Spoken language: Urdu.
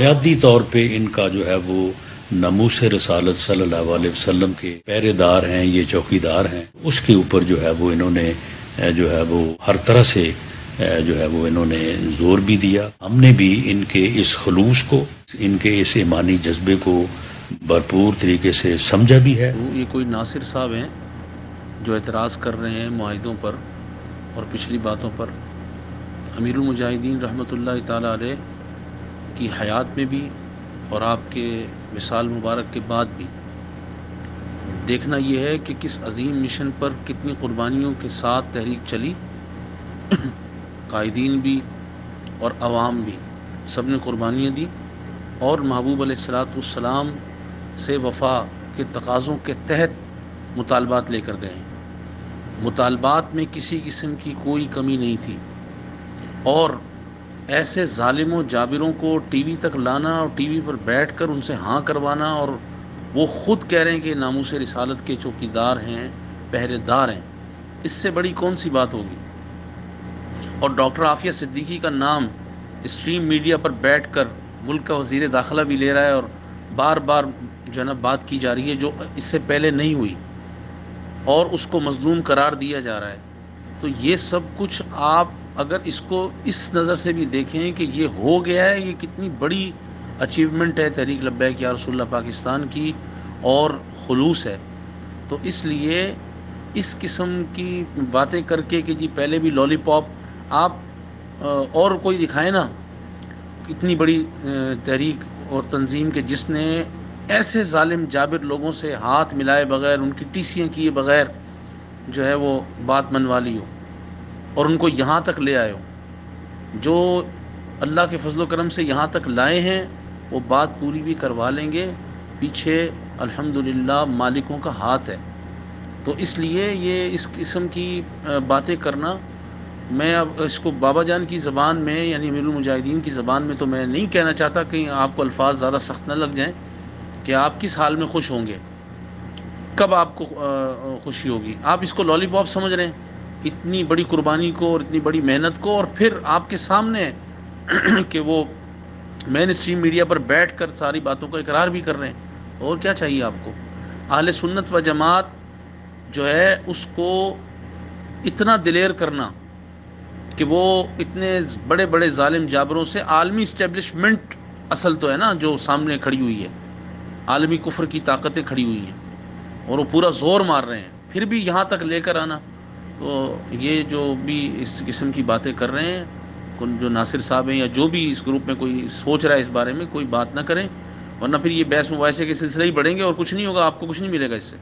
بنیادی طور پہ ان کا جو ہے وہ ناموس رسالت صلی اللہ علیہ وسلم کے پہرے دار ہیں، یہ چوکیدار ہیں، اس کے اوپر جو ہے وہ انہوں نے جو ہے وہ ہر طرح سے جو ہے وہ انہوں نے زور بھی دیا۔ ہم نے بھی ان کے اس خلوص کو، ان کے اس ایمانی جذبے کو بھرپور طریقے سے سمجھا بھی ہے۔ یہ کوئی ناصر صاحب ہیں جو اعتراض کر رہے ہیں معاہدوں پر اور پچھلی باتوں پر۔ امیر المجاہدین رحمۃ اللہ تعالیٰ علیہ کی حیات میں بھی اور آپ کے وصال مبارک کے بعد بھی دیکھنا یہ ہے کہ کس عظیم مشن پر کتنی قربانیوں کے ساتھ تحریک چلی۔ قائدین بھی اور عوام بھی سب نے قربانیاں دی اور محبوب علیہ الصلاۃ والسلام سے وفا کے تقاضوں کے تحت مطالبات لے کر گئے ہیں۔ مطالبات میں کسی قسم کی کوئی کمی نہیں تھی، اور ایسے ظالم و جابروں کو ٹی وی تک لانا اور ٹی وی پر بیٹھ کر ان سے ہاں کروانا، اور وہ خود کہہ رہے ہیں کہ ناموس رسالت کے چوکیدار ہیں، پہرے دار ہیں، اس سے بڑی کون سی بات ہوگی؟ اور ڈاکٹر عافیہ صدیقی کا نام اسٹریم میڈیا پر بیٹھ کر ملک کا وزیر داخلہ بھی لے رہا ہے، اور بار بار جو ہے نا بات کی جا رہی ہے جو اس سے پہلے نہیں ہوئی، اور اس کو مظلوم قرار دیا جا رہا ہے۔ تو یہ سب کچھ آپ اگر اس کو اس نظر سے بھی دیکھیں کہ یہ ہو گیا ہے، یہ کتنی بڑی اچیومنٹ ہے تحریک لبیک یا رسول اللہ پاکستان کی، اور خلوص ہے۔ تو اس لیے اس قسم کی باتیں کر کے کہ جی پہلے بھی لالی پاپ، آپ اور کوئی دکھائیں نا اتنی بڑی تحریک اور تنظیم کے جس نے ایسے ظالم جابر لوگوں سے ہاتھ ملائے بغیر، ان کی ٹیسیاں کیے بغیر جو ہے وہ بات منوا لی ہو اور ان کو یہاں تک لے آئے ہو۔ جو اللہ کے فضل و کرم سے یہاں تک لائے ہیں وہ بات پوری بھی کروا لیں گے، پیچھے الحمدللہ مالکوں کا ہاتھ ہے۔ تو اس لیے یہ اس قسم کی باتیں کرنا، میں اب اس کو بابا جان کی زبان میں یعنی امیر المجاہدین کی زبان میں تو میں نہیں کہنا چاہتا کہ آپ کو الفاظ زیادہ سخت نہ لگ جائیں، کہ آپ کس حال میں خوش ہوں گے، کب آپ کو خوشی ہوگی۔ آپ اس کو لالی پاپ سمجھ رہے ہیں، اتنی بڑی قربانی کو اور اتنی بڑی محنت کو، اور پھر آپ کے سامنے ہے کہ وہ مین اسٹریم میڈیا پر بیٹھ کر ساری باتوں کا اقرار بھی کر رہے ہیں۔ اور کیا چاہیے آپ کو؟ اہل سنت و جماعت جو ہے اس کو اتنا دلیر کرنا کہ وہ اتنے بڑے بڑے ظالم جابروں سے، عالمی اسٹیبلشمنٹ اصل تو ہے نا جو سامنے کھڑی ہوئی ہے، عالمی کفر کی طاقتیں کھڑی ہوئی ہیں اور وہ پورا زور مار رہے ہیں، پھر بھی یہاں تک لے کر آنا۔ تو یہ جو بھی اس قسم کی باتیں کر رہے ہیں، جو ناصر صاحب ہیں یا جو بھی اس گروپ میں کوئی سوچ رہا ہے اس بارے میں، کوئی بات نہ کریں، ورنہ پھر یہ بحث مباحثے کے سلسلے ہی بڑھیں گے اور کچھ نہیں ہوگا، آپ کو کچھ نہیں ملے گا اس سے۔